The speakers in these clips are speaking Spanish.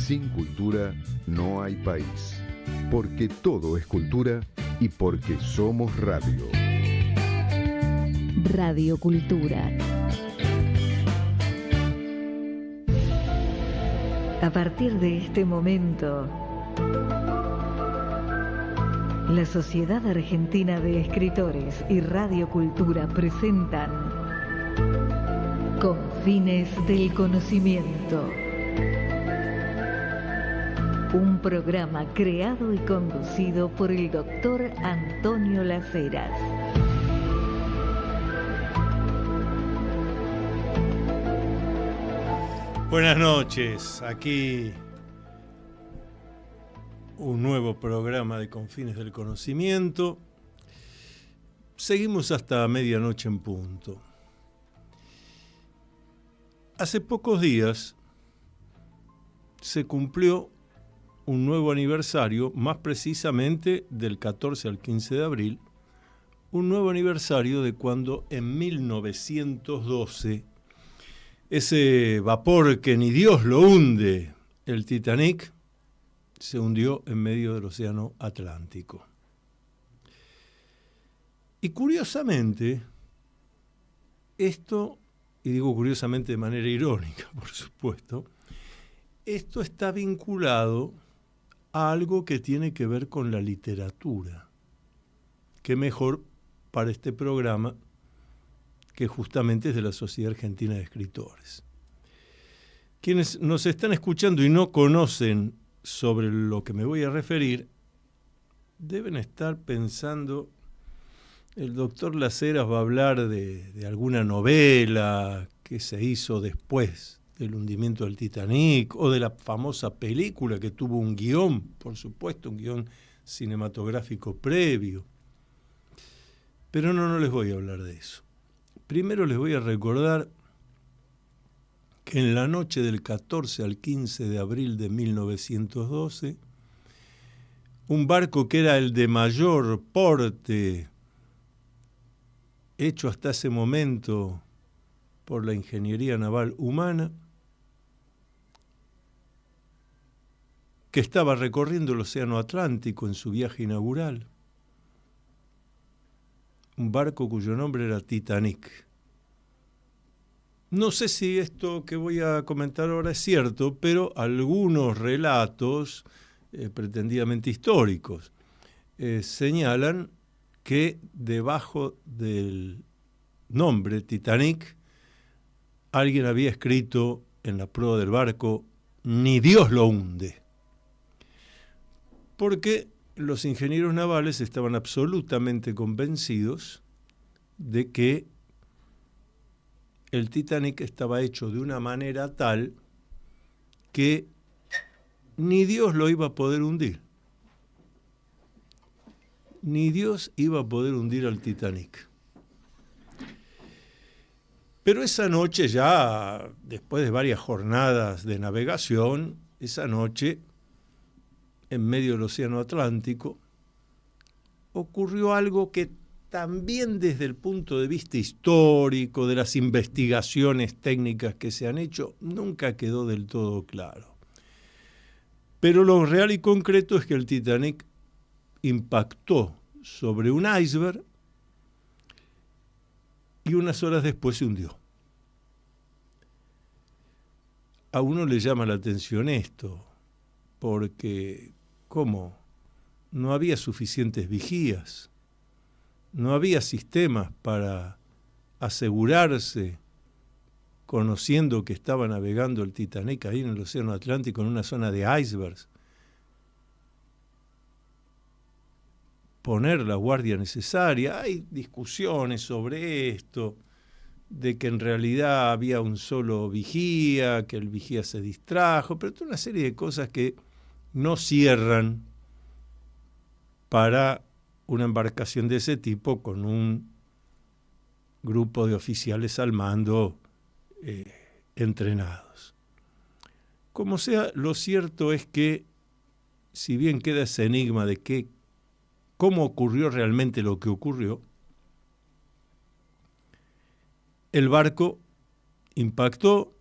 Sin cultura no hay país. Porque todo es cultura y porque somos radio. Radio Cultura. A partir de este momento, la Sociedad Argentina de Escritores y Radio Cultura presentan Confines del Conocimiento. Un programa creado y conducido por el doctor Antonio Las Heras. Buenas noches, aquí un nuevo programa de Confines del Conocimiento. Seguimos hasta medianoche en punto. Hace pocos días se cumplió un nuevo aniversario, más precisamente del 14 al 15 de abril, un nuevo aniversario de cuando en 1912 ese vapor que ni Dios lo hunde, el Titanic, se hundió en medio del Océano Atlántico. Y curiosamente, esto, y digo curiosamente de manera irónica, por supuesto, esto está vinculado a algo que tiene que ver con la literatura. Qué mejor para este programa que justamente es de la Sociedad Argentina de Escritores. Quienes nos están escuchando y no conocen sobre lo que me voy a referir, deben estar pensando, el doctor Las Heras va a hablar de alguna novela que se hizo después del hundimiento del Titanic, o de la famosa película que tuvo un guión, por supuesto, un guión cinematográfico previo. Pero no les voy a hablar de eso. Primero les voy a recordar que en la noche del 14 al 15 de abril de 1912, un barco que era el de mayor porte hecho hasta ese momento por la ingeniería naval humana, que estaba recorriendo el Océano Atlántico en su viaje inaugural, un barco cuyo nombre era Titanic. No sé si esto que voy a comentar ahora es cierto, pero algunos relatos pretendidamente históricos señalan que debajo del nombre Titanic alguien había escrito en la proa del barco: ni Dios lo hunde. Porque los ingenieros navales estaban absolutamente convencidos de que el Titanic estaba hecho de una manera tal que ni Dios lo iba a poder hundir. Ni Dios iba a poder hundir al Titanic. Pero esa noche, ya después de varias jornadas de navegación, esa noche, en medio del Océano Atlántico, ocurrió algo que también desde el punto de vista histórico, de las investigaciones técnicas que se han hecho, nunca quedó del todo claro. Pero lo real y concreto es que el Titanic impactó sobre un iceberg y unas horas después se hundió. A uno le llama la atención esto, porque ¿cómo? No había suficientes vigías, no había sistemas para asegurarse, conociendo que estaba navegando el Titanic ahí en el Océano Atlántico, en una zona de icebergs, poner la guardia necesaria. Hay discusiones sobre esto, de que en realidad había un solo vigía, que el vigía se distrajo, pero toda una serie de cosas que no cierran para una embarcación de ese tipo con un grupo de oficiales al mando entrenados. Como sea, lo cierto es que, si bien queda ese enigma de cómo ocurrió realmente lo que ocurrió, el barco impactó,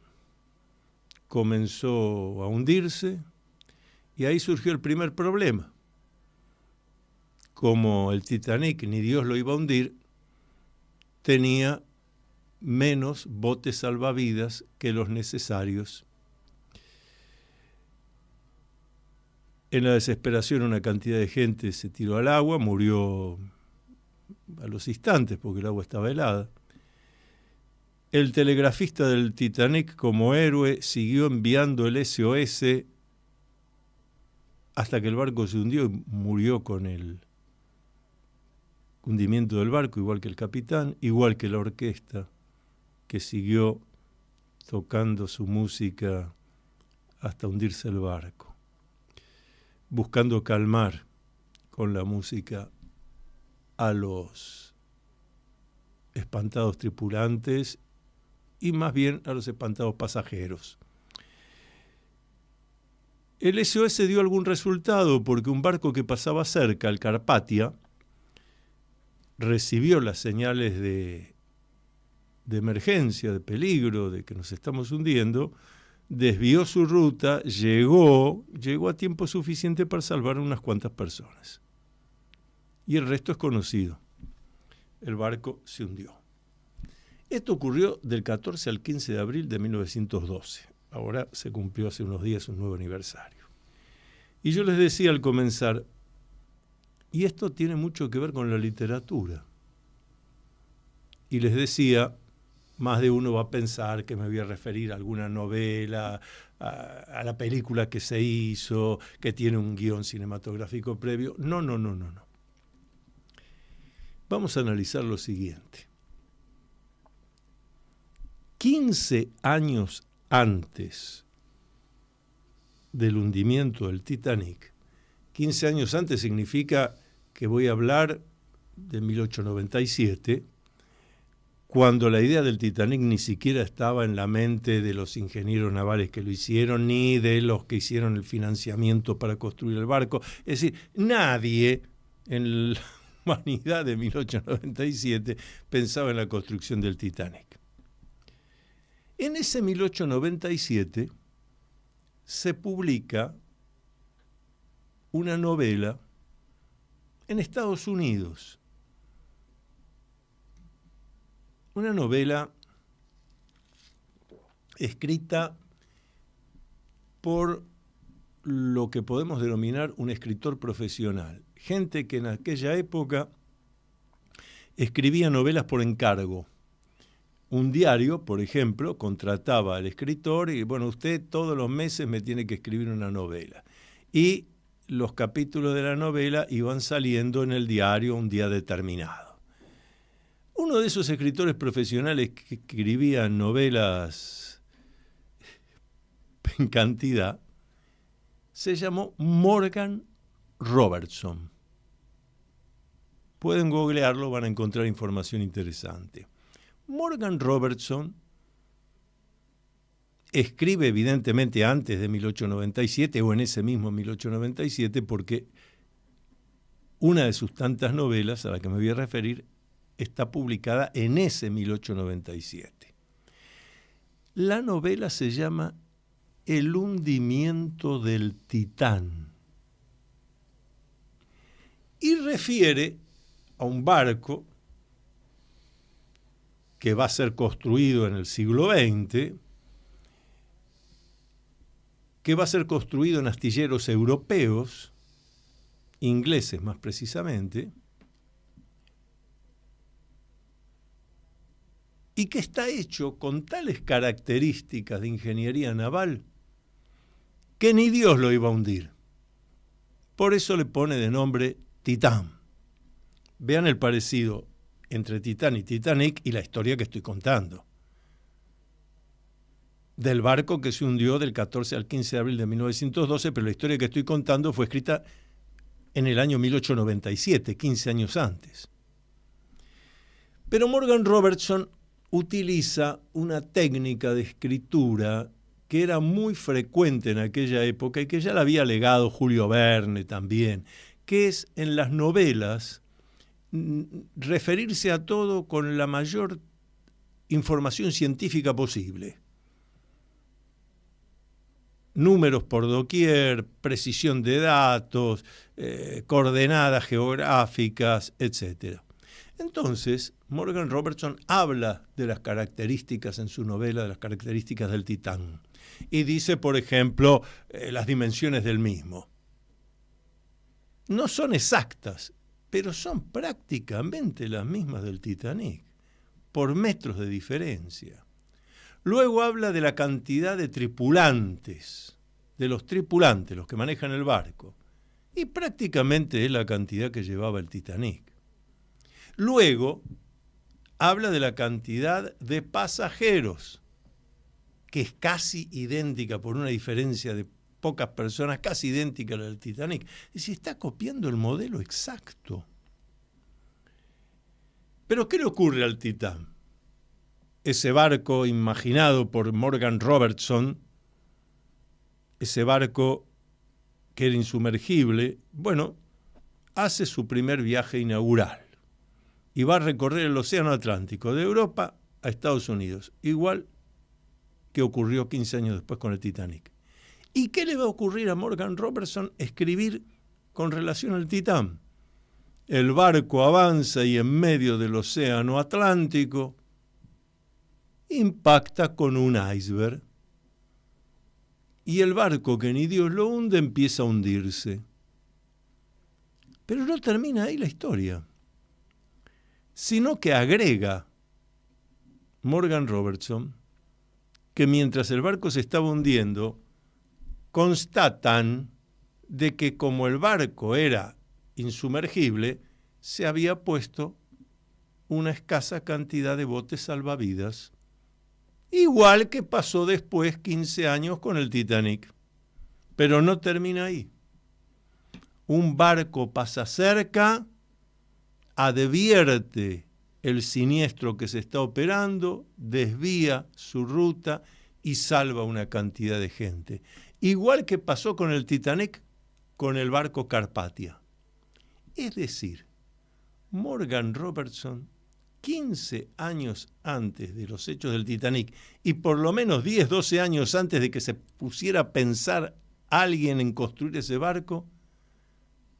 comenzó a hundirse, Y ahí surgió el primer problema. Como el Titanic ni Dios lo iba a hundir, tenía menos botes salvavidas que los necesarios. En la desesperación una cantidad de gente se tiró al agua, murió a los instantes porque el agua estaba helada. El telegrafista del Titanic, como héroe, siguió enviando el SOS hasta que el barco se hundió y murió con el hundimiento del barco, igual que el capitán, igual que la orquesta, que siguió tocando su música hasta hundirse el barco, buscando calmar con la música a los espantados tripulantes y más bien a los espantados pasajeros. El SOS dio algún resultado porque un barco que pasaba cerca, el Carpathia, recibió las señales de emergencia, de peligro, de que nos estamos hundiendo, desvió su ruta, llegó a tiempo suficiente para salvar a unas cuantas personas. Y el resto es conocido. El barco se hundió. Esto ocurrió del 14 al 15 de abril de 1912. Ahora se cumplió hace unos días un nuevo aniversario. Y yo les decía al comenzar, y esto tiene mucho que ver con la literatura. Y les decía, más de uno va a pensar que me voy a referir a alguna novela, a la película que se hizo, que tiene un guión cinematográfico previo. No. Vamos a analizar lo siguiente. 15 años antes del hundimiento del Titanic, 15 años antes significa que voy a hablar de 1897, cuando la idea del Titanic ni siquiera estaba en la mente de los ingenieros navales que lo hicieron, ni de los que hicieron el financiamiento para construir el barco. Es decir, nadie en la humanidad de 1897 pensaba en la construcción del Titanic. En ese 1897 se publica una novela en Estados Unidos. Una novela escrita por lo que podemos denominar un escritor profesional. Gente que en aquella época escribía novelas por encargo. Un diario, por ejemplo, contrataba al escritor y, bueno, usted todos los meses me tiene que escribir una novela. Y los capítulos de la novela iban saliendo en el diario un día determinado. Uno de esos escritores profesionales que escribían novelas en cantidad se llamó Morgan Robertson. Pueden googlearlo, van a encontrar información interesante. Morgan Robertson escribe evidentemente antes de 1897 o en ese mismo 1897 porque una de sus tantas novelas a la que me voy a referir está publicada en ese 1897. La novela se llama El hundimiento del Titán y refiere a un barco que va a ser construido en el siglo XX, que va a ser construido en astilleros europeos, ingleses más precisamente, y que está hecho con tales características de ingeniería naval que ni Dios lo iba a hundir. Por eso le pone de nombre Titán. Vean el parecido entre Titán y Titanic y la historia que estoy contando. Del barco que se hundió del 14 al 15 de abril de 1912, pero la historia que estoy contando fue escrita en el año 1897, 15 años antes. Pero Morgan Robertson utiliza una técnica de escritura que era muy frecuente en aquella época y que ya la había legado Julio Verne también, que es en las novelas referirse a todo con la mayor información científica posible. números por doquier, precisión de datos, coordenadas geográficas, etc. Entonces, Morgan Robertson habla de las características en su novela, de las características del Titán. Y dice, por ejemplo, las dimensiones del mismo. No son exactas, pero son prácticamente las mismas del Titanic, por metros de diferencia. Luego habla de la cantidad de tripulantes, de los tripulantes, los que manejan el barco, y prácticamente es la cantidad que llevaba el Titanic. Luego habla de la cantidad de pasajeros, que es casi idéntica, por una diferencia de pocas personas, casi idéntica a la del Titanic. Es decir, está copiando el modelo exacto. Pero ¿qué le ocurre al Titán? Ese barco imaginado por Morgan Robertson, ese barco que era insumergible, bueno, hace su primer viaje inaugural y va a recorrer el Océano Atlántico, de Europa a Estados Unidos, igual que ocurrió 15 años después con el Titanic. ¿Y qué le va a ocurrir a Morgan Robertson? Escribir con relación al Titán. El barco avanza y en medio del Océano Atlántico impacta con un iceberg. Y el barco, que ni Dios lo hunde, empieza a hundirse. Pero no termina ahí la historia, sino que agrega Morgan Robertson que mientras el barco se estaba hundiendo, constatan de que como el barco era insumergible, se había puesto una escasa cantidad de botes salvavidas, igual que pasó después 15 años con el Titanic. Pero no termina ahí. Un barco pasa cerca, advierte el siniestro que se está operando, desvía su ruta y salva una cantidad de gente. Igual que pasó con el Titanic, con el barco Carpathia. Es decir, Morgan Robertson, 15 años antes de los hechos del Titanic y por lo menos 10, 12 años antes de que se pusiera a pensar alguien en construir ese barco,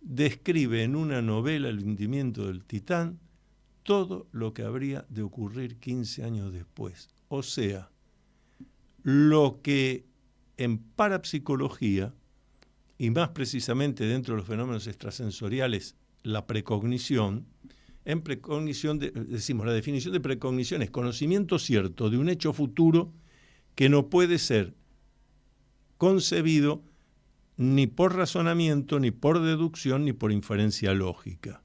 describe en una novela, El hundimiento del Titán, todo lo que habría de ocurrir 15 años después. O sea, lo que en parapsicología, y más precisamente dentro de los fenómenos extrasensoriales, la precognición, en precognición decimos, la definición de precognición es conocimiento cierto de un hecho futuro que no puede ser concebido ni por razonamiento, ni por deducción, ni por inferencia lógica.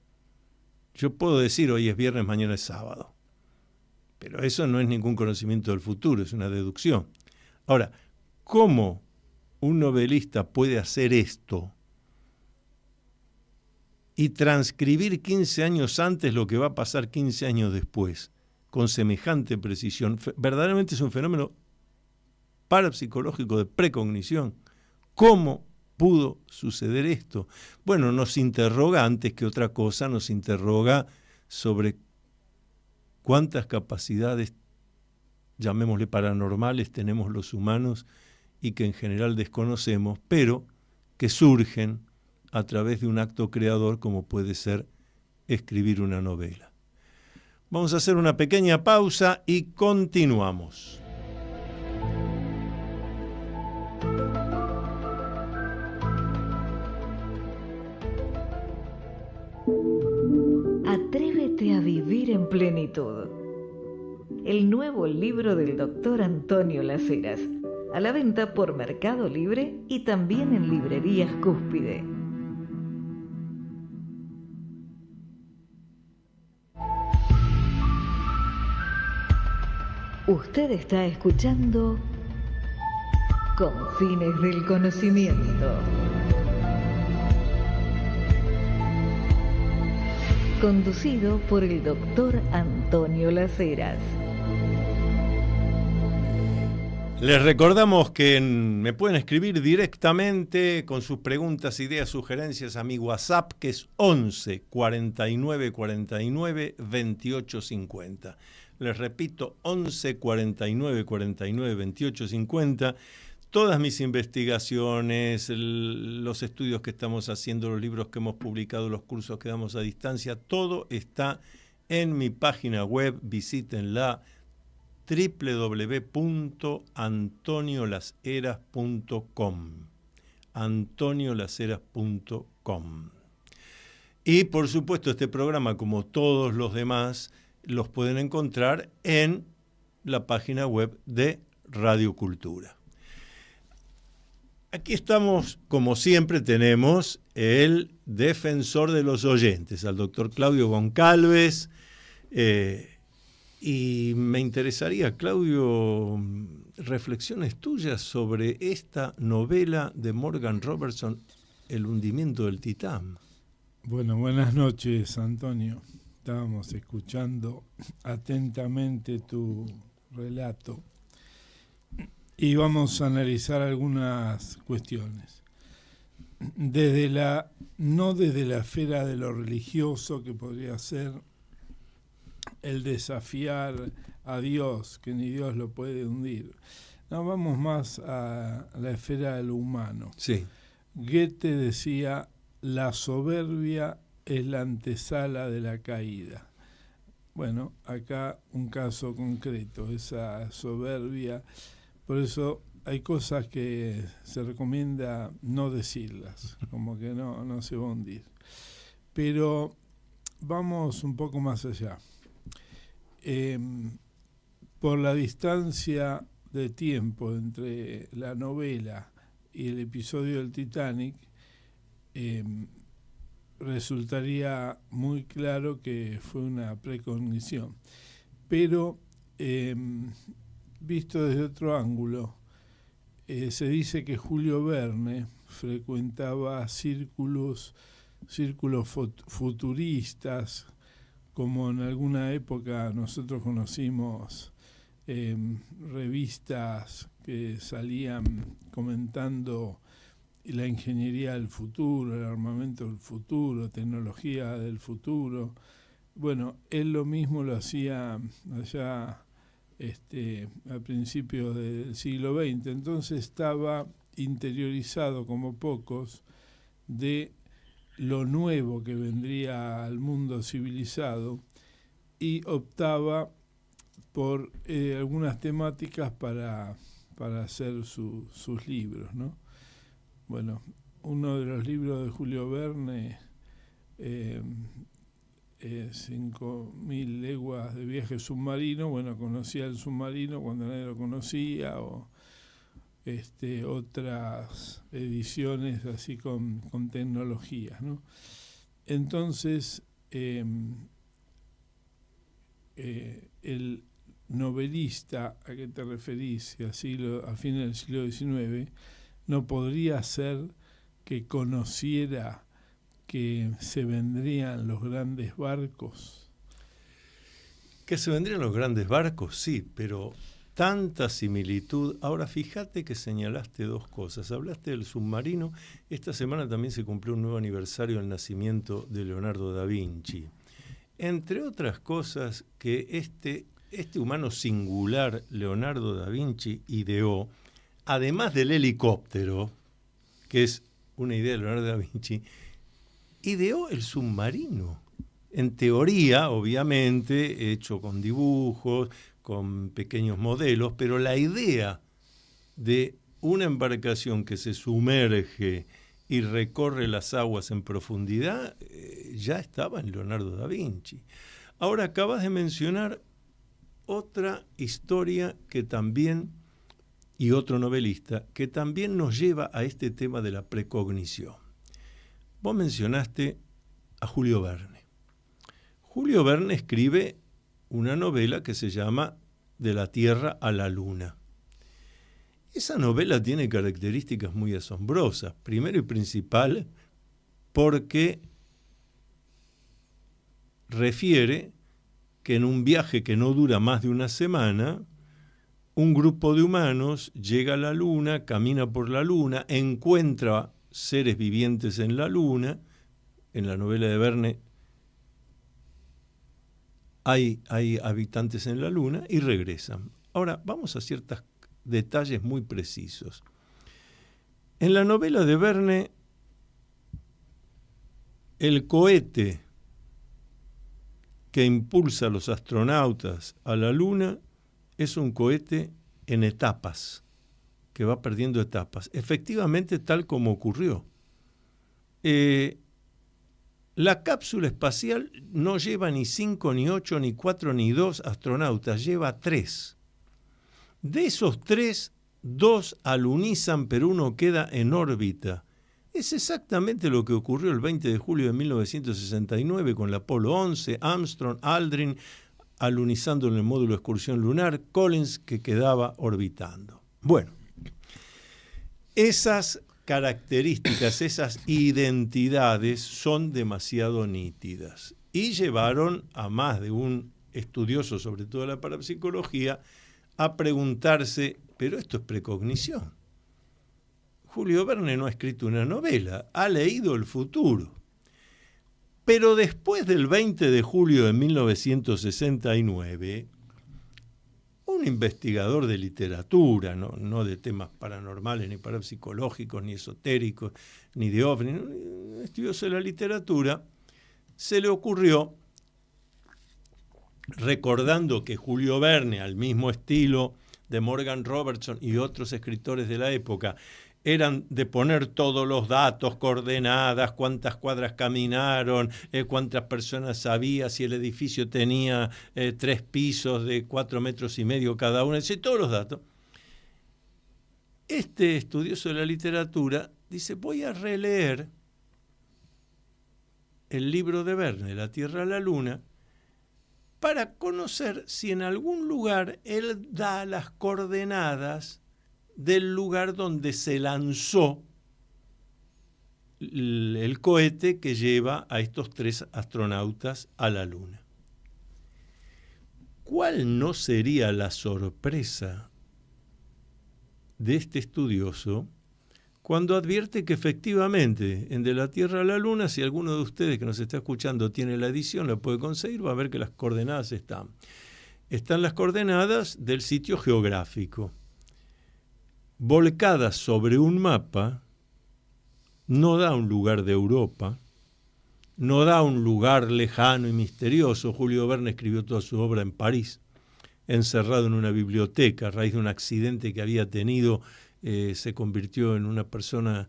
Yo puedo decir hoy es viernes, mañana es sábado, pero eso no es ningún conocimiento del futuro, es una deducción. Ahora, ¿cómo un novelista puede hacer esto y transcribir 15 años antes lo que va a pasar 15 años después, con semejante precisión? Verdaderamente es un fenómeno parapsicológico de precognición. ¿Cómo pudo suceder esto? Bueno, nos interroga, antes que otra cosa, nos interroga sobre cuántas capacidades, llamémosle paranormales, tenemos los humanos y que en general desconocemos, pero que surgen a través de un acto creador como puede ser escribir una novela. Vamos a hacer una pequeña pausa y continuamos. Atrévete a vivir en plenitud. El nuevo libro del Dr. Antonio Las Heras, a la venta por Mercado Libre y también en librerías Cúspide. Usted está escuchando Confines del Conocimiento. Conducido por el Dr. Antonio Las Heras. Les recordamos que me pueden escribir directamente con sus preguntas, ideas, sugerencias a mi WhatsApp, que es 11 49 49 28 50. Les repito, 11 49 49 28 50. Todas mis investigaciones, los estudios que estamos haciendo, los libros que hemos publicado, los cursos que damos a distancia, todo está en mi página web. Visítenla, www.antoniolaseras.com. antoniolaseras.com. Y por supuesto este programa, como todos los demás, los pueden encontrar en la página web de Radio Cultura. Aquí estamos, como siempre, tenemos el defensor de los oyentes, al doctor Claudio Goncalves. Y me interesaría, Claudio, reflexiones tuyas sobre esta novela de Morgan Robertson, El hundimiento del Titán. Bueno, buenas noches, Antonio. Estábamos escuchando atentamente tu relato y vamos a analizar algunas cuestiones. No desde la esfera de lo religioso, que podría ser el desafiar a Dios, que ni Dios lo puede hundir. No, vamos más a la esfera de lo humano. Sí. Goethe decía: la soberbia es la antesala de la caída. Bueno, acá un caso concreto, esa soberbia. Por eso hay cosas que se recomienda no decirlas, como que no se va a hundir. Pero vamos un poco más allá. Por la distancia de tiempo entre la novela y el episodio del Titanic, resultaría muy claro que fue una precognición. Pero visto desde otro ángulo, se dice que Julio Verne frecuentaba círculos futuristas, como en alguna época nosotros conocimos revistas que salían comentando la ingeniería del futuro, el armamento del futuro, tecnología del futuro. Bueno, él lo mismo lo hacía allá a principios del siglo XX, entonces estaba interiorizado como pocos de lo nuevo que vendría al mundo civilizado y optaba por algunas temáticas para hacer sus libros, ¿no? Bueno, uno de los libros de Julio Verne, 5.000 leguas de viaje submarino, bueno, conocía el submarino cuando nadie lo conocía, o otras ediciones así con tecnologías, ¿no? Entonces, el novelista a que te referís, a fines del siglo XIX, no podría ser que conociera que se vendrían los grandes barcos. Que se vendrían los grandes barcos, sí, pero tanta similitud. Ahora, fíjate que señalaste dos cosas. Hablaste del submarino. Esta semana también se cumplió un nuevo aniversario del nacimiento de Leonardo da Vinci. Entre otras cosas que este humano singular, Leonardo da Vinci, ideó, además del helicóptero, que es una idea de Leonardo da Vinci, ideó el submarino. En teoría, obviamente, hecho con dibujos, con pequeños modelos, pero la idea de una embarcación que se sumerge y recorre las aguas en profundidad ya estaba en Leonardo da Vinci. Ahora acabas de mencionar otra historia que también, y otro novelista, que también nos lleva a este tema de la precognición. Vos mencionaste a Julio Verne. Julio Verne escribe una novela que se llama De la Tierra a la Luna. Esa novela tiene características muy asombrosas. Primero y principal, porque refiere que en un viaje que no dura más de una semana, un grupo de humanos llega a la Luna, camina por la Luna, encuentra seres vivientes en la Luna. En la novela de Verne hay habitantes en la Luna y regresan. Ahora, vamos a ciertos detalles muy precisos. En la novela de Verne, el cohete que impulsa a los astronautas a la Luna es un cohete en etapas, que va perdiendo etapas. Efectivamente, tal como ocurrió. La cápsula espacial no lleva ni 5, ni 8, ni 4, ni 2 astronautas, lleva 3. De esos 3, 2 alunizan, pero uno queda en órbita. Es exactamente lo que ocurrió el 20 de julio de 1969 con el Apolo 11, Armstrong, Aldrin alunizando en el módulo de excursión lunar, Collins que quedaba orbitando. Bueno, esas características, esas identidades son demasiado nítidas y llevaron a más de un estudioso, sobre todo de la parapsicología, a preguntarse, pero esto es precognición. Julio Verne no ha escrito una novela, ha leído el futuro. Pero después del 20 de julio de 1969, un investigador de literatura, no de temas paranormales, ni parapsicológicos, ni esotéricos, ni de ovni, un estudioso de la literatura, se le ocurrió, recordando que Julio Verne, al mismo estilo de Morgan Robertson y otros escritores de la época, eran de poner todos los datos, coordenadas, cuántas cuadras caminaron, cuántas personas había, si el edificio tenía 3 pisos de 4,5 metros cada uno, todos los datos. Este estudioso de la literatura dice, voy a releer el libro de Verne, La Tierra a la Luna, para conocer si en algún lugar él da las coordenadas del lugar donde se lanzó el cohete que lleva a estos 3 astronautas a la Luna. ¿Cuál no sería la sorpresa de este estudioso cuando advierte que efectivamente en De la Tierra a la Luna, si alguno de ustedes que nos está escuchando tiene la edición, la puede conseguir, va a ver que las coordenadas están. Están las coordenadas del sitio geográfico. Volcadas sobre un mapa, no da un lugar de Europa, no da un lugar lejano y misterioso. Julio Verne escribió toda su obra en París, encerrado en una biblioteca a raíz de un accidente que había tenido. Se convirtió en una persona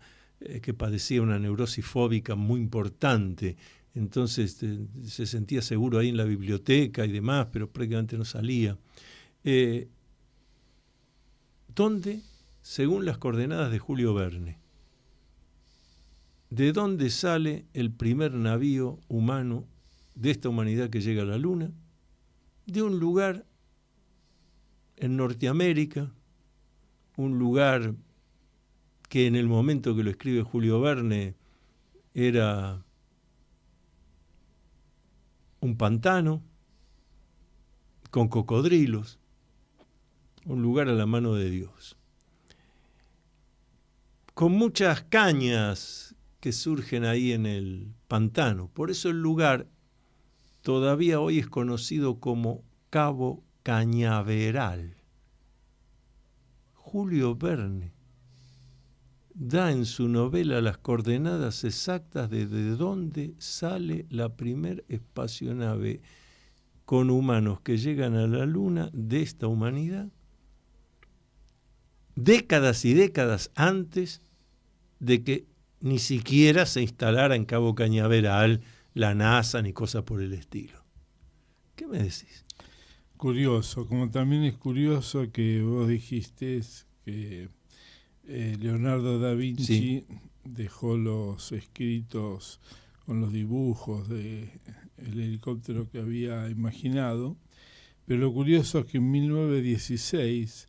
que padecía una neurosis fóbica muy importante. Entonces se sentía seguro ahí en la biblioteca y demás, pero prácticamente no salía. ¿Dónde? Según las coordenadas de Julio Verne, ¿de dónde sale el primer navío humano de esta humanidad que llega a la Luna? De un lugar en Norteamérica, un lugar que en el momento que lo escribe Julio Verne era un pantano con cocodrilos, un lugar a la mano de Dios, con muchas cañas que surgen ahí en el pantano. Por eso el lugar todavía hoy es conocido como Cabo Cañaveral. Julio Verne da en su novela las coordenadas exactas de dónde sale la primer espacionave con humanos que llegan a la Luna de esta humanidad, décadas y décadas antes de que ni siquiera se instalara en Cabo Cañaveral la NASA ni cosa por el estilo. ¿Qué me decís? Curioso, como también es curioso que vos dijiste que Leonardo da Vinci dejó los escritos con los dibujos del helicóptero que había imaginado, pero lo curioso es que en 1916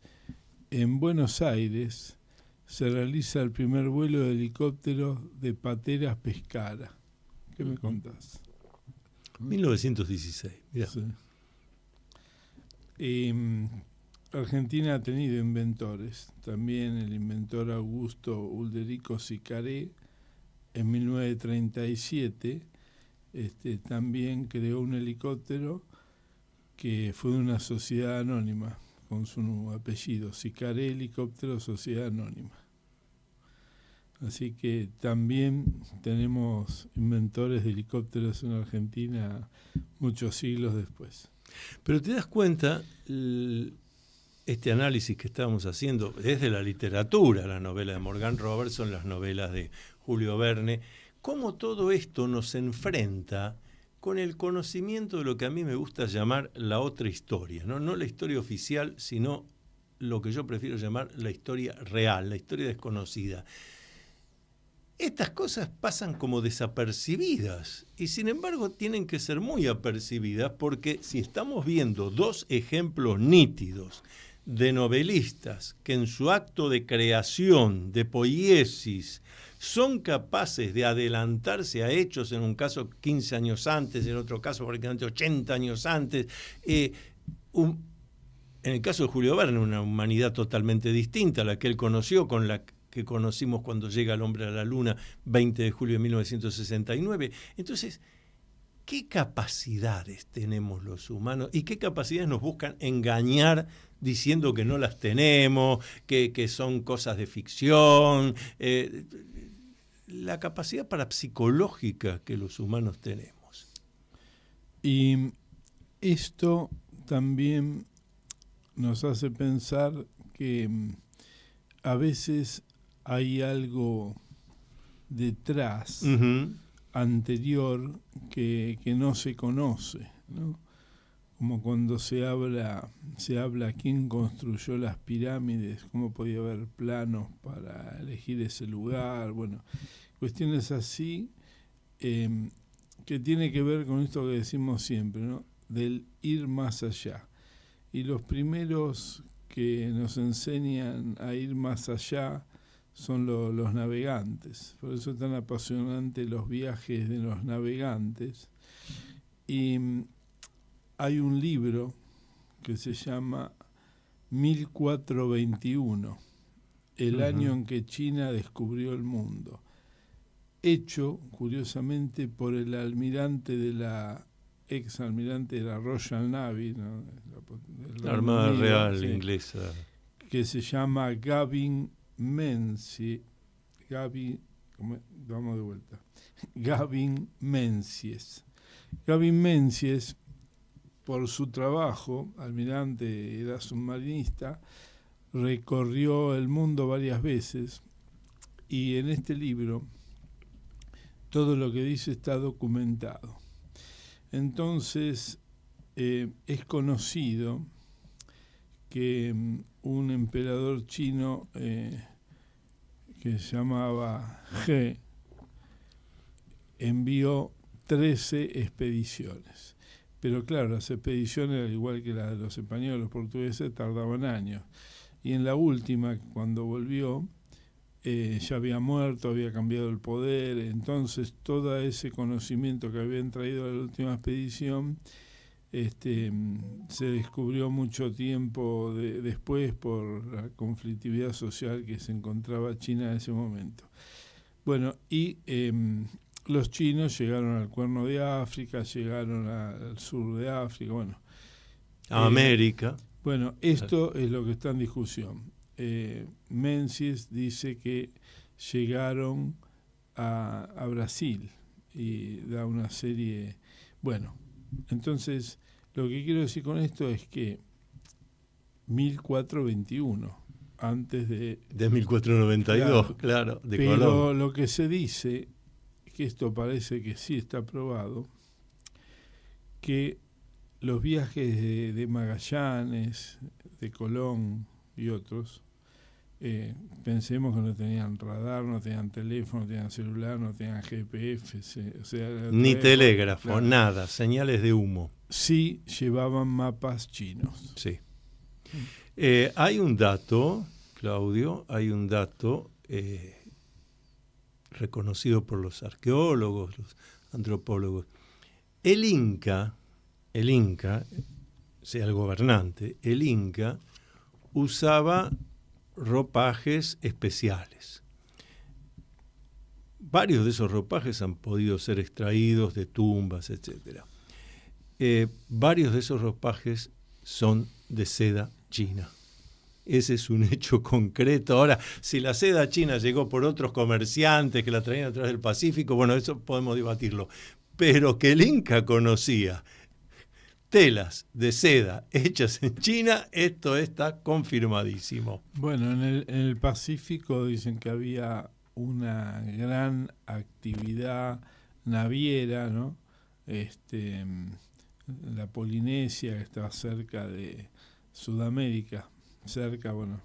en Buenos Aires se realiza el primer vuelo de helicóptero de Pateras Pescara. ¿Qué me contás? 1916, mirá. Sí. Argentina ha tenido inventores. También el inventor Augusto Ulderico Sicaré, en 1937, también creó un helicóptero que fue de una sociedad anónima, con su apellido, Sicaré Helicóptero Sociedad Anónima. Así que también tenemos inventores de helicópteros en Argentina muchos siglos después. Pero te das cuenta, este análisis que estábamos haciendo desde la literatura, la novela de Morgan Robertson, las novelas de Julio Verne, cómo todo esto nos enfrenta con el conocimiento de lo que a mí me gusta llamar la otra historia, no la historia oficial, sino lo que yo prefiero llamar la historia real, la historia desconocida. Estas cosas pasan como desapercibidas y sin embargo tienen que ser muy apercibidas, porque si estamos viendo dos ejemplos nítidos de novelistas que en su acto de creación, de poiesis, son capaces de adelantarse a hechos, en un caso 15 años antes, en otro caso prácticamente 80 años antes, en el caso de Julio Verne, una humanidad totalmente distinta a la que él conoció, con la que conocimos cuando llega el hombre a la luna, 20 de julio de 1969. Entonces, ¿qué capacidades tenemos los humanos y qué capacidades nos buscan engañar diciendo que no las tenemos, que son cosas de ficción? La capacidad parapsicológica que los humanos tenemos. Y esto también nos hace pensar que a veces hay algo detrás, anterior, que no se conoce, ¿no? Como cuando se habla quién construyó las pirámides, cómo podía haber planos para elegir ese lugar, bueno, cuestiones así que tiene que ver con esto que decimos siempre, ¿no? Del ir más allá. Y los primeros que nos enseñan a ir más allá son los navegantes. Por eso es tan apasionante los viajes de los navegantes. Y hay un libro que se llama 1421, el año en que China descubrió el mundo, hecho, curiosamente, por el almirante de la exalmirante de la Royal Navy, ¿no? La Armada Real, sí, inglesa, que se llama Gavin Menzies. Gavin Menzies. Gavin Menzies, por su trabajo, almirante, era submarinista, recorrió el mundo varias veces y en este libro todo lo que dice está documentado. Entonces, es conocido que un emperador chino que se llamaba He envió 13 expediciones. Pero claro, las expediciones, al igual que las de los españoles, los portugueses, tardaban años. Y en la última, cuando volvió, ya había muerto, había cambiado el poder, entonces todo ese conocimiento que habían traído a la última expedición se descubrió mucho tiempo después por la conflictividad social que se encontraba China en ese momento. Bueno, y los chinos llegaron al Cuerno de África, llegaron al sur de África, bueno. A América. Bueno, esto es lo que está en discusión. Menzies dice que llegaron a Brasil y da una serie. Bueno, entonces lo que quiero decir con esto es que 1421, antes de 1492, claro, de pero Colón. Lo que se dice, que esto parece que sí está probado, que los viajes de Magallanes, de Colón y otros, pensemos que no tenían radar, no tenían teléfono, no tenían celular, no tenían GPS, o sea, ni telégrafo, claro, nada, señales de humo. Sí llevaban mapas chinos. Sí. Hay un dato, Claudio, reconocido por los arqueólogos, los antropólogos. El Inca, sea el gobernante, el Inca usaba ropajes especiales. Varios de esos ropajes han podido ser extraídos de tumbas, etc. Varios de esos ropajes son de seda china. Ese es un hecho concreto. Ahora, si la seda china llegó por otros comerciantes que la traían a través del Pacífico, bueno, eso podemos debatirlo. Pero que el Inca conocía telas de seda hechas en China, esto está confirmadísimo. Bueno, en el Pacífico dicen que había una gran actividad naviera, ¿no? La Polinesia, que estaba cerca de Sudamérica, cerca, bueno,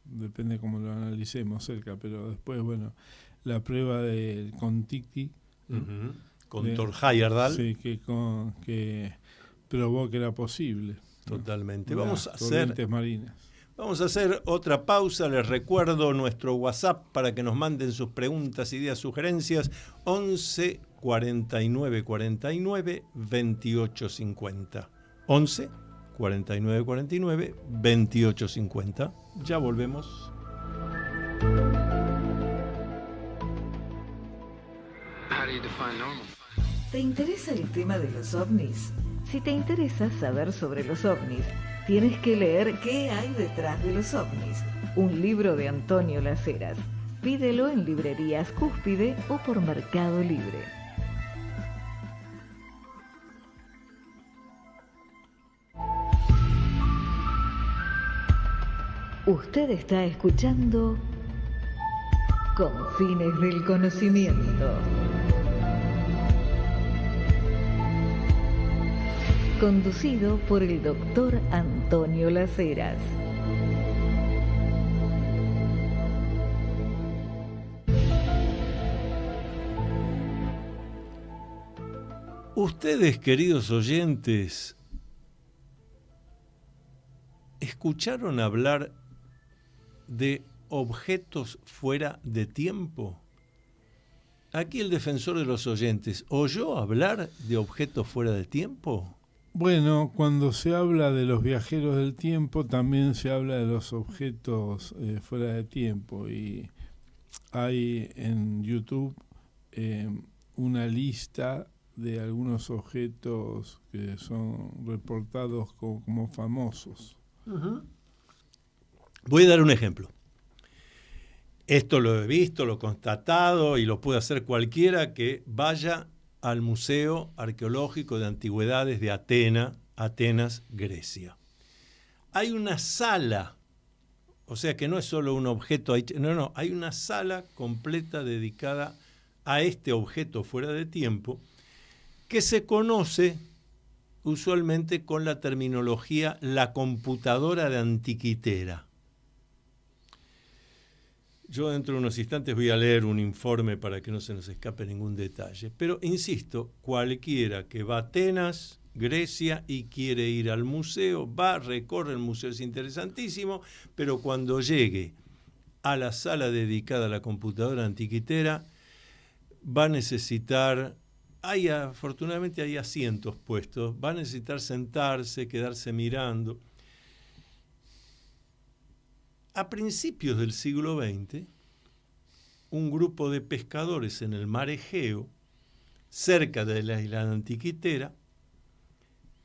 depende cómo lo analicemos, cerca, pero después, bueno, la prueba del Kon-Tiki, con Thor Heyerdahl. Sí, que probó que era posible. Totalmente. ¿No? Vamos a hacer otra pausa. Les recuerdo nuestro WhatsApp para que nos manden sus preguntas, ideas, sugerencias. 11 49 49 28 50. 11 49 49 28 50. Ya volvemos. ¿Te interesa el tema de los ovnis? Si te interesa saber sobre los ovnis, tienes que leer ¿Qué hay detrás de los ovnis? Un libro de Antonio Las Heras. Pídelo en librerías Cúspide o por Mercado Libre. Usted está escuchando Confines del Conocimiento. Conducido por el doctor Antonio Las Heras. Ustedes, queridos oyentes, ¿escucharon hablar de objetos fuera de tiempo? Aquí el defensor de los oyentes, ¿oyó hablar de objetos fuera de tiempo? Bueno, cuando se habla de los viajeros del tiempo, también se habla de los objetos fuera de tiempo. Y hay en YouTube una lista de algunos objetos que son reportados como famosos. Uh-huh. Voy a dar un ejemplo. Esto lo he visto, lo he constatado y lo puede hacer cualquiera que vaya al Museo Arqueológico de Antigüedades de Atenas, Grecia. Hay una sala, o sea que no es solo un objeto, hay una sala completa dedicada a este objeto fuera de tiempo que se conoce usualmente con la terminología la computadora de Antiquitera. Yo dentro de unos instantes voy a leer un informe para que no se nos escape ningún detalle. Pero, insisto, cualquiera que va a Atenas, Grecia, y quiere ir al museo, va, recorre el museo, es interesantísimo, pero cuando llegue a la sala dedicada a la computadora antiquitera, va a necesitar, afortunadamente hay asientos puestos, va a necesitar sentarse, quedarse mirando. A principios del siglo XX, un grupo de pescadores en el mar Egeo, cerca de la isla de Antiquitera,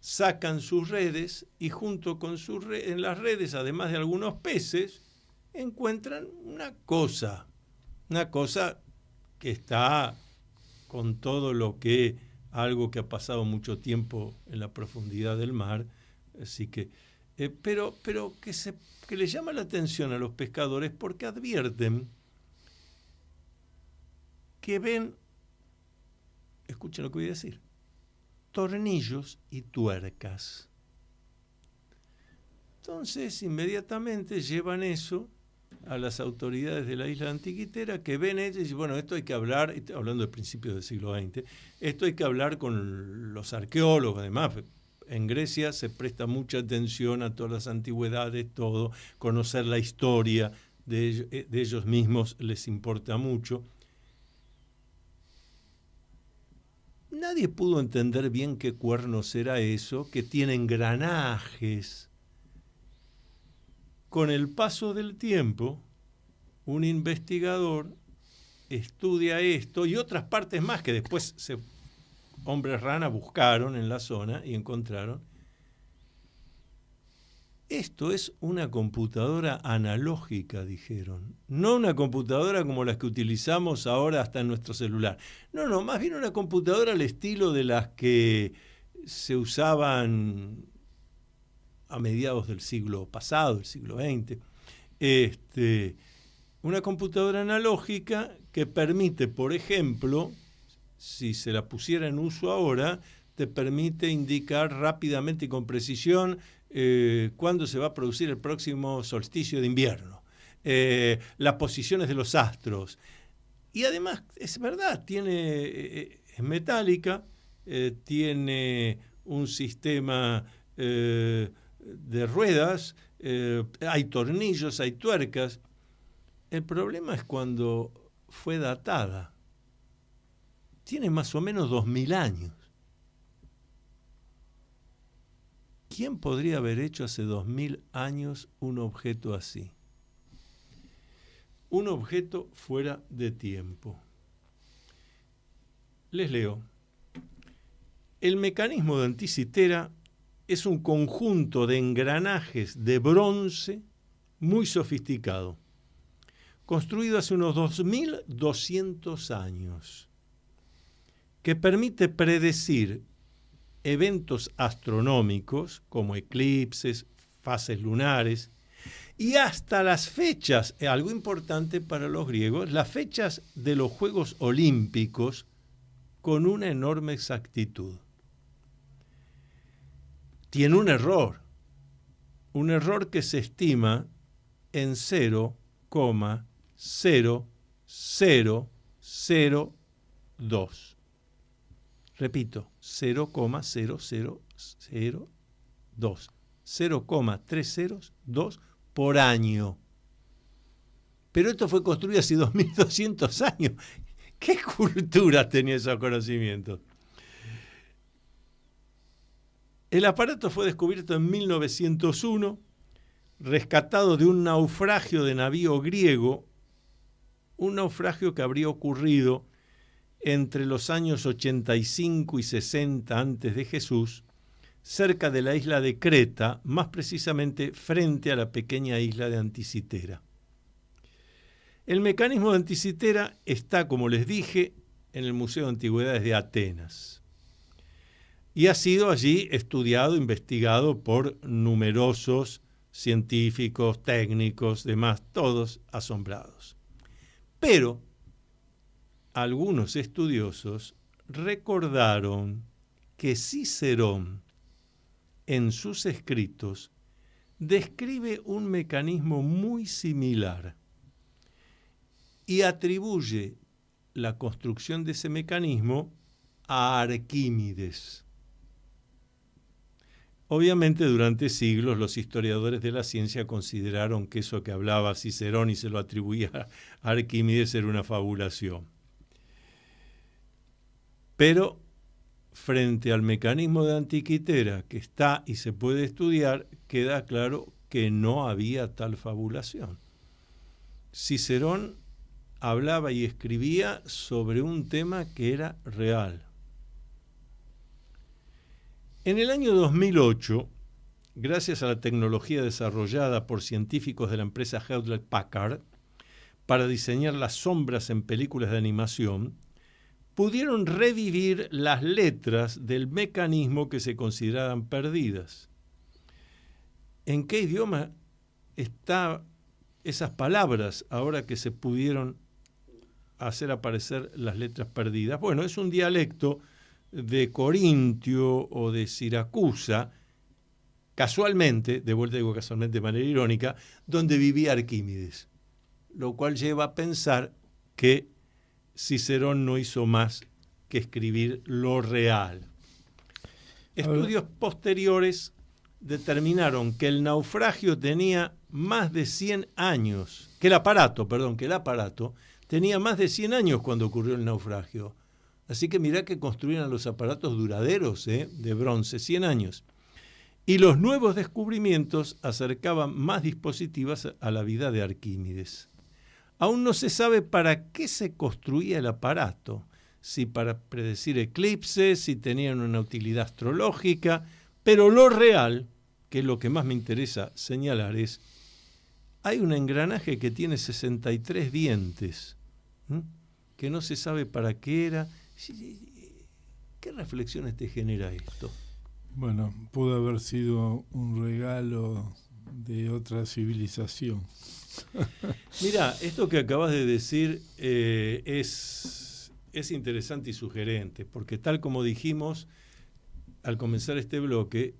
sacan sus redes y junto con en las redes, además de algunos peces, encuentran una cosa que está con todo lo que algo que ha pasado mucho tiempo en la profundidad del mar, así que pero que le llama la atención a los pescadores porque advierten que ven, escuchen lo que voy a decir, tornillos y tuercas. Entonces, inmediatamente llevan eso a las autoridades de la isla de Antiquitera, que ven ellos y dicen, bueno, esto hay que hablar, hablando de principios del siglo XX, esto hay que hablar con los arqueólogos, además. En Grecia se presta mucha atención a todas las antigüedades, todo, conocer la historia de ellos mismos les importa mucho. Nadie pudo entender bien qué cuernos era eso, que tiene engranajes. Con el paso del tiempo, un investigador estudia esto y otras partes más que después hombres rana buscaron en la zona y encontraron esto es una computadora analógica, dijeron. No una computadora como las que utilizamos ahora hasta en nuestro celular. No, más bien una computadora al estilo de las que se usaban a mediados del siglo pasado, el siglo XX. Una computadora analógica que permite, por ejemplo, si se la pusiera en uso ahora, te permite indicar rápidamente y con precisión cuándo se va a producir el próximo solsticio de invierno, las posiciones de los astros. Y además, es verdad, es metálica, tiene un sistema de ruedas, hay tornillos, hay tuercas. El problema es cuando fue datada. Tiene más o menos 2000 años. ¿Quién podría haber hecho hace 2000 años un objeto así? Un objeto fuera de tiempo. Les leo. El mecanismo de Anticitera es un conjunto de engranajes de bronce muy sofisticado, construido hace unos 2200 años, que permite predecir eventos astronómicos como eclipses, fases lunares y hasta las fechas, algo importante para los griegos, las fechas de los Juegos Olímpicos con una enorme exactitud. Tiene un error que se estima en 0,0002. Repito, 0,0002. 0,302 por año. Pero esto fue construido hace 2200 años. ¿Qué cultura tenía esos conocimientos? El aparato fue descubierto en 1901, rescatado de un naufragio de navío griego, un naufragio que habría ocurrido entre los años 85 y 60 antes de Jesús, cerca de la isla de Creta, más precisamente frente a la pequeña isla de Anticitera. El mecanismo de Anticitera está, como les dije, en el Museo de Antigüedades de Atenas y ha sido allí estudiado, investigado por numerosos científicos, técnicos, demás, todos asombrados. Pero algunos estudiosos recordaron que Cicerón, en sus escritos, describe un mecanismo muy similar y atribuye la construcción de ese mecanismo a Arquímedes. Obviamente, durante siglos los historiadores de la ciencia consideraron que eso que hablaba Cicerón y se lo atribuía a Arquímedes era una fabulación. Pero frente al mecanismo de Antiquitera que está y se puede estudiar, queda claro que no había tal fabulación. Cicerón hablaba y escribía sobre un tema que era real. En el año 2008, gracias a la tecnología desarrollada por científicos de la empresa Hewlett-Packard para diseñar las sombras en películas de animación, pudieron revivir las letras del mecanismo que se consideraban perdidas. ¿En qué idioma están esas palabras ahora que se pudieron hacer aparecer las letras perdidas? Bueno, es un dialecto de Corintio o de Siracusa, casualmente, de vuelta digo casualmente de manera irónica, donde vivía Arquímedes, lo cual lleva a pensar que Cicerón no hizo más que escribir lo real. Estudios posteriores determinaron que el naufragio tenía más de 100 años, que el aparato tenía más de 100 años cuando ocurrió el naufragio. Así que mirá que construían los aparatos duraderos, de bronce, 100 años. Y los nuevos descubrimientos acercaban más dispositivos a la vida de Arquímedes. Aún no se sabe para qué se construía el aparato, si para predecir eclipses, si tenían una utilidad astrológica, pero lo real que es lo que más me interesa señalar, es hay un engranaje que tiene 63 dientes, que no se sabe para qué era. ¿Qué reflexiones te genera esto? Bueno, pudo haber sido un regalo de otra civilización. Mira, esto que acabas de decir es interesante y sugerente, porque tal como dijimos al comenzar este bloque,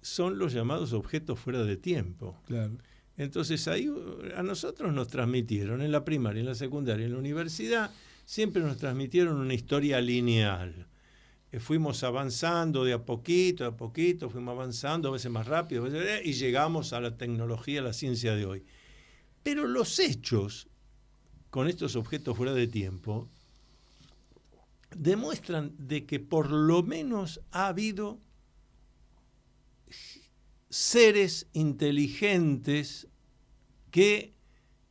son los llamados objetos fuera de tiempo. Claro. Entonces ahí a nosotros nos transmitieron en la primaria, en la secundaria, en la universidad, siempre nos transmitieron una historia lineal. Fuimos avanzando de a poquito, fuimos avanzando, a veces más rápido, y llegamos a la tecnología, a la ciencia de hoy. Pero los hechos con estos objetos fuera de tiempo demuestran de que por lo menos ha habido seres inteligentes que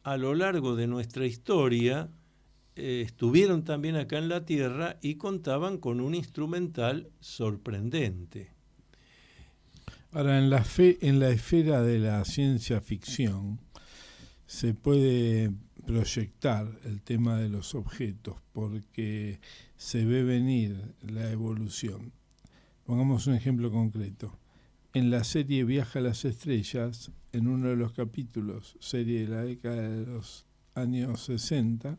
a lo largo de nuestra historia estuvieron también acá en la Tierra y contaban con un instrumental sorprendente. Ahora, en la esfera de la ciencia ficción se puede proyectar el tema de los objetos porque se ve venir la evolución. Pongamos un ejemplo concreto. En la serie Viaje a las Estrellas, en uno de los capítulos, serie de la década de los años 60,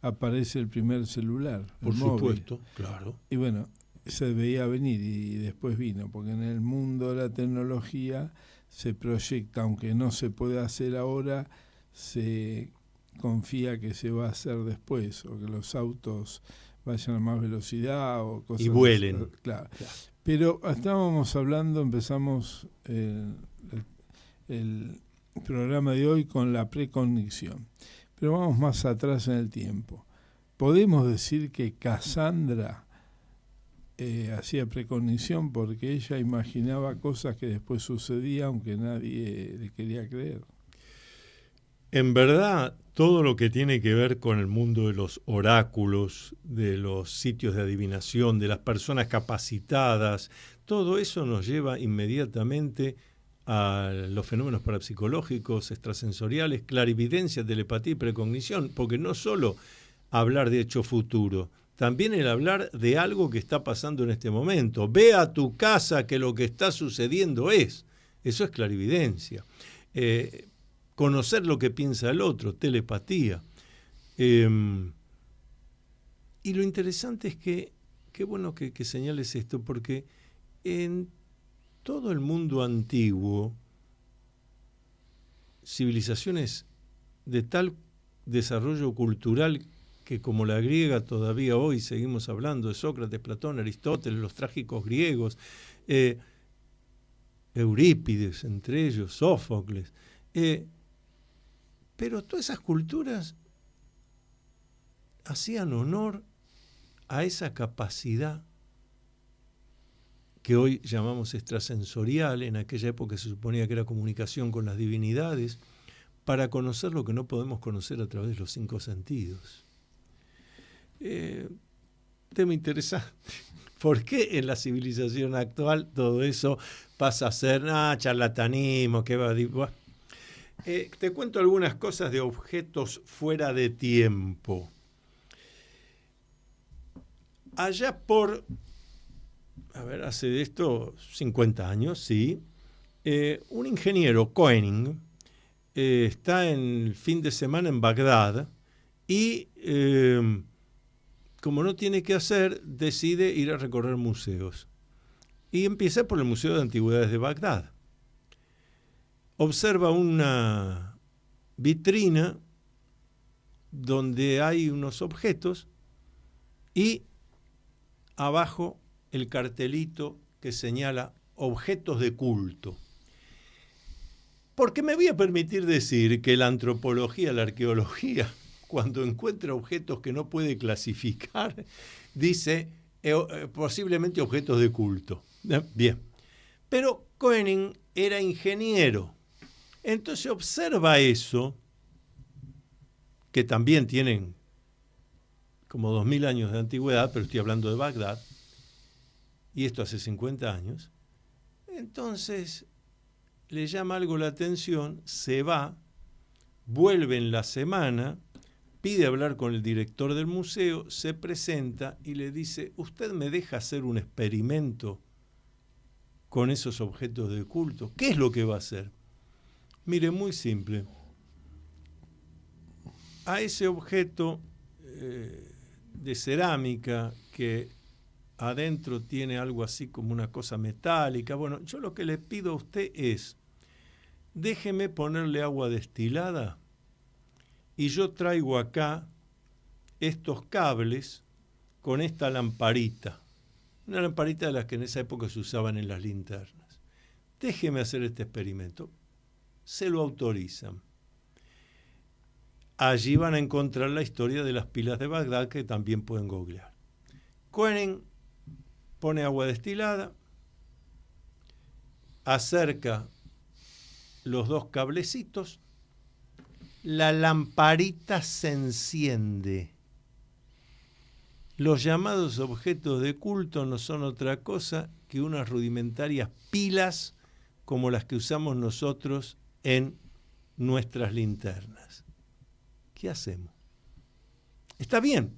aparece el primer celular, Por supuesto, claro. Y bueno, se veía venir y después vino, porque en el mundo de la tecnología se proyecta, aunque no se puede hacer ahora, se confía que se va a hacer después, o que los autos vayan a más velocidad o cosas y vuelen. Claro. Pero estábamos hablando, empezamos el programa de hoy con la precognición. Pero vamos más atrás en el tiempo. Podemos decir que Cassandra hacía precognición porque ella imaginaba cosas que después sucedían, aunque nadie le quería creer. En verdad, todo lo que tiene que ver con el mundo de los oráculos, de los sitios de adivinación, de las personas capacitadas, todo eso nos lleva inmediatamente a los fenómenos parapsicológicos, extrasensoriales, clarividencia, telepatía y precognición, porque no solo hablar de hecho futuro, también el hablar de algo que está pasando en este momento. Ve a tu casa que lo que está sucediendo es. Eso es clarividencia. Conocer lo que piensa el otro, telepatía. Y lo interesante es que, qué bueno que señales esto, porque en todo el mundo antiguo, civilizaciones de tal desarrollo cultural que como la griega todavía hoy seguimos hablando de Sócrates, Platón, Aristóteles, los trágicos griegos, Eurípides, entre ellos, Sófocles, pero todas esas culturas hacían honor a esa capacidad que hoy llamamos extrasensorial, en aquella época se suponía que era comunicación con las divinidades, para conocer lo que no podemos conocer a través de los 5 sentidos. Tema interesante. ¿Por qué en la civilización actual todo eso pasa a ser charlatanismo? ¿Qué va a decir? Te cuento algunas cosas de objetos fuera de tiempo. Allá por, hace de esto 50 años, sí, un ingeniero, Koenig, está en el fin de semana en Bagdad y como no tiene qué hacer, decide ir a recorrer museos. Y empieza por el Museo de Antigüedades de Bagdad. Observa una vitrina donde hay unos objetos y abajo el cartelito que señala objetos de culto. Porque me voy a permitir decir que la antropología, la arqueología, cuando encuentra objetos que no puede clasificar, dice posiblemente objetos de culto. Bien. Pero Koenig era ingeniero. Entonces observa eso, que también tienen como 2000 años de antigüedad, pero estoy hablando de Bagdad, y esto hace 50 años. Entonces le llama algo la atención, se va, vuelve en la semana, pide hablar con el director del museo, se presenta y le dice, ¿usted me deja hacer un experimento con esos objetos de culto? ¿Qué es lo que va a hacer? Mire, muy simple. A ese objeto de cerámica que adentro tiene algo así como una cosa metálica, bueno, yo lo que le pido a usted es, déjeme ponerle agua destilada y yo traigo acá estos cables con esta lamparita, una lamparita de las que en esa época se usaban en las linternas. Déjeme hacer este experimento. Se lo autorizan. Allí van a encontrar la historia de las pilas de Bagdad, que también pueden googlear. Koenig pone agua destilada, acerca los dos cablecitos, la lamparita se enciende. Los llamados objetos de culto no son otra cosa que unas rudimentarias pilas como las que usamos nosotros en nuestras linternas. ¿Qué hacemos? Está bien,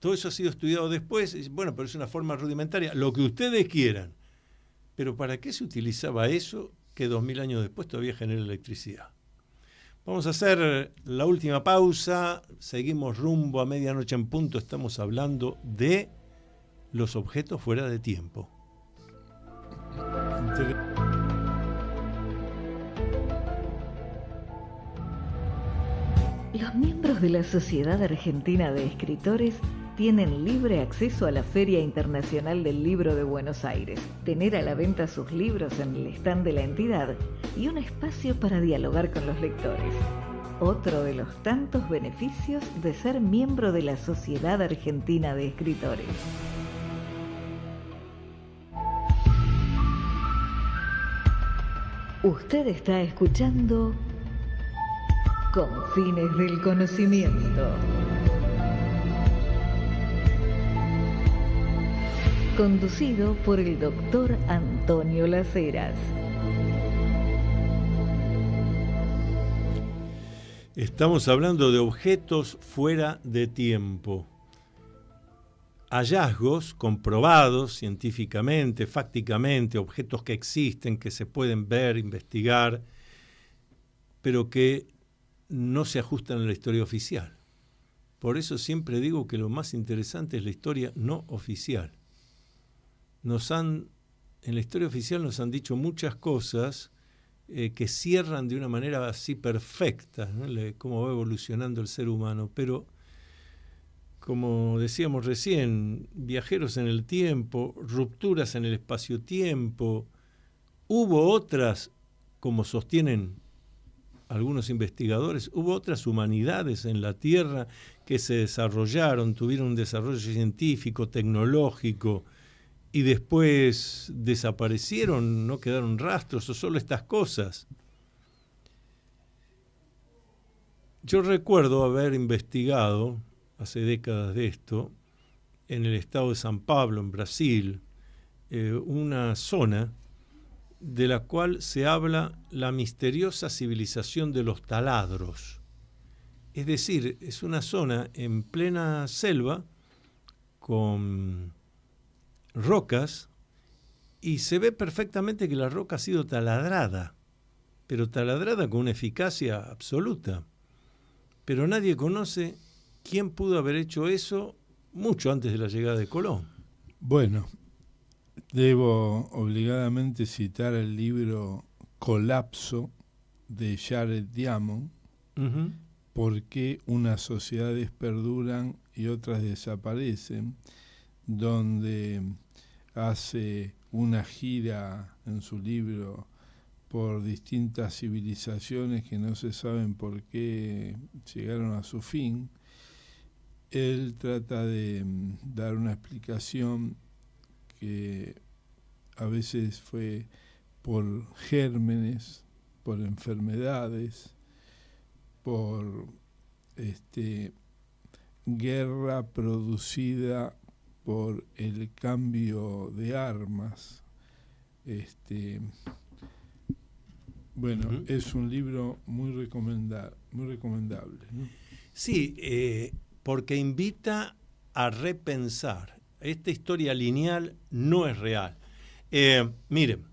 todo eso ha sido estudiado después, bueno, pero es una forma rudimentaria, lo que ustedes quieran. Pero ¿para qué se utilizaba eso que 2000 años después todavía genera electricidad? Vamos a hacer la última pausa, seguimos rumbo a medianoche en punto, estamos hablando de los objetos fuera de tiempo. Los miembros de la Sociedad Argentina de Escritores tienen libre acceso a la Feria Internacional del Libro de Buenos Aires, tener a la venta sus libros en el stand de la entidad y un espacio para dialogar con los lectores. Otro de los tantos beneficios de ser miembro de la Sociedad Argentina de Escritores. Usted está escuchando Confines del Conocimiento. Conducido por el doctor Antonio Las Heras. Estamos hablando de objetos fuera de tiempo. Hallazgos comprobados científicamente, fácticamente, objetos que existen, que se pueden ver, investigar, pero que no se ajustan a la historia oficial. Por eso siempre digo que lo más interesante es la historia no oficial. En la historia oficial nos han dicho muchas cosas que cierran de una manera así perfecta, ¿no? Cómo va evolucionando el ser humano, pero como decíamos recién, viajeros en el tiempo, rupturas en el espacio-tiempo, hubo otras, como sostienen algunos investigadores, hubo otras humanidades en la Tierra que se desarrollaron, tuvieron un desarrollo científico, tecnológico, y después desaparecieron, no quedaron rastros, o solo estas cosas. Yo recuerdo haber investigado, hace décadas de esto, en el estado de San Pablo, en Brasil, una zona de la cual se habla la misteriosa civilización de los taladros. Es decir, es una zona en plena selva con rocas y se ve perfectamente que la roca ha sido taladrada, pero taladrada con una eficacia absoluta. Pero nadie conoce quién pudo haber hecho eso mucho antes de la llegada de Colón. Bueno, debo obligadamente citar el libro Colapso de Jared Diamond, ¿Por qué unas sociedades perduran y otras desaparecen?, donde hace una gira en su libro por distintas civilizaciones que no se saben por qué llegaron a su fin. Él trata de dar una explicación que a veces fue por gérmenes, por enfermedades, por guerra producida por el cambio de armas. Bueno, es un libro muy recomendable, ¿no? Sí, porque invita a repensar. Esta historia lineal no es real. Miren,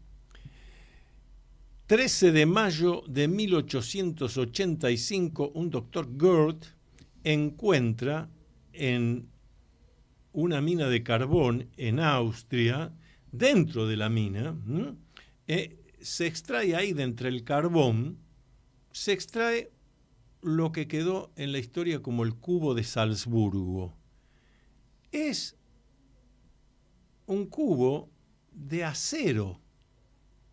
13 de mayo de 1885, un doctor Goethe encuentra en una mina de carbón en Austria, dentro de la mina, se extrae ahí de entre el carbón, se extrae lo que quedó en la historia como el cubo de Salzburgo. Es un cubo de acero,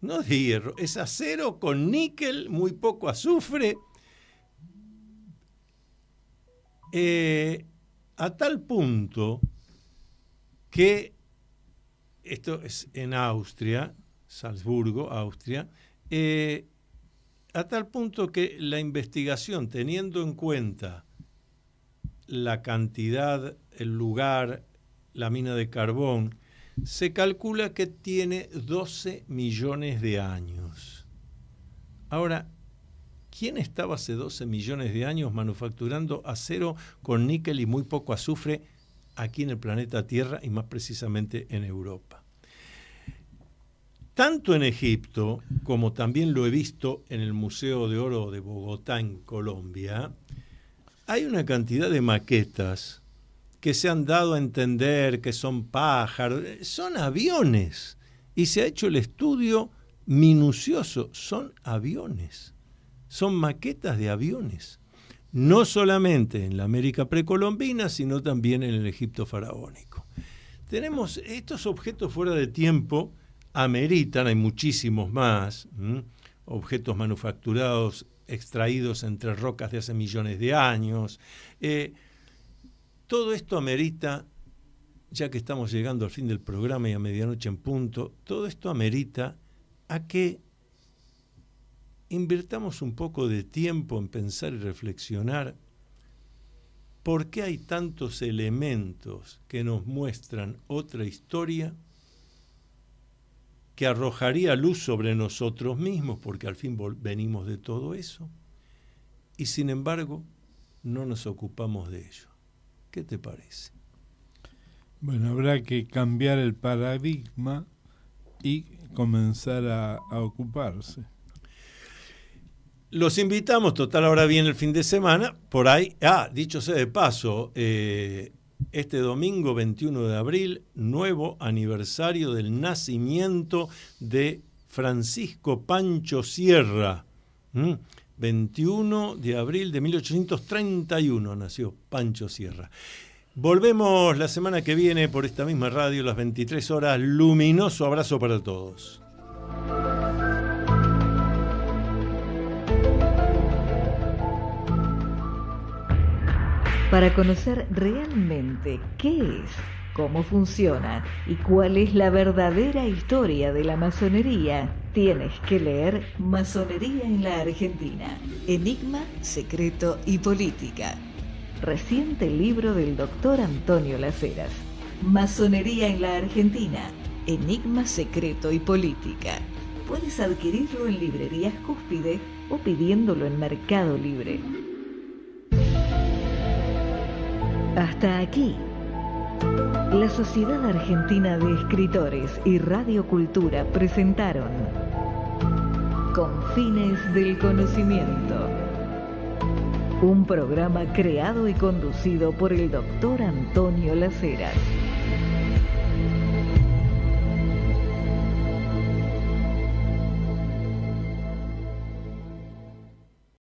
no de hierro, es acero con níquel, muy poco azufre, a tal punto que, esto es en Austria, Salzburgo, Austria, a tal punto que la investigación, teniendo en cuenta la cantidad, el lugar, la mina de carbón, se calcula que tiene 12 millones de años. Ahora, ¿quién estaba hace 12 millones de años manufacturando acero con níquel y muy poco azufre aquí en el planeta Tierra y más precisamente en Europa? Tanto en Egipto, como también lo he visto en el Museo de Oro de Bogotá, en Colombia, hay una cantidad de maquetas que se han dado a entender que son pájaros, son aviones. Y se ha hecho el estudio minucioso, son aviones, son maquetas de aviones. No solamente en la América precolombina, sino también en el Egipto faraónico. Tenemos estos objetos fuera de tiempo, ameritan, hay muchísimos más, objetos manufacturados, extraídos entre rocas de hace millones de años. Todo esto amerita, ya que estamos llegando al fin del programa y a medianoche en punto, todo esto amerita a que invirtamos un poco de tiempo en pensar y reflexionar por qué hay tantos elementos que nos muestran otra historia que arrojaría luz sobre nosotros mismos, porque al fin venimos de todo eso, y sin embargo no nos ocupamos de ello. ¿Qué te parece? Bueno, habrá que cambiar el paradigma y comenzar a ocuparse. Los invitamos, total, ahora viene el fin de semana, por ahí, dicho sea de paso, este domingo 21 de abril, nuevo aniversario del nacimiento de Francisco Pancho Sierra. 21 de abril de 1831 nació Pancho Sierra. Volvemos la semana que viene por esta misma radio, las 23 horas. Luminoso abrazo para todos. Para conocer realmente qué es, cómo funciona y cuál es la verdadera historia de la masonería, tienes que leer Masonería en la Argentina, Enigma, Secreto y Política. Reciente libro del doctor Antonio Las Heras. Masonería en la Argentina, Enigma, Secreto y Política. Puedes adquirirlo en librerías Cúspide o pidiéndolo en Mercado Libre. Hasta aquí. La Sociedad Argentina de Escritores y Radio Cultura presentaron Confines del Conocimiento, un programa creado y conducido por el doctor Antonio Las Heras.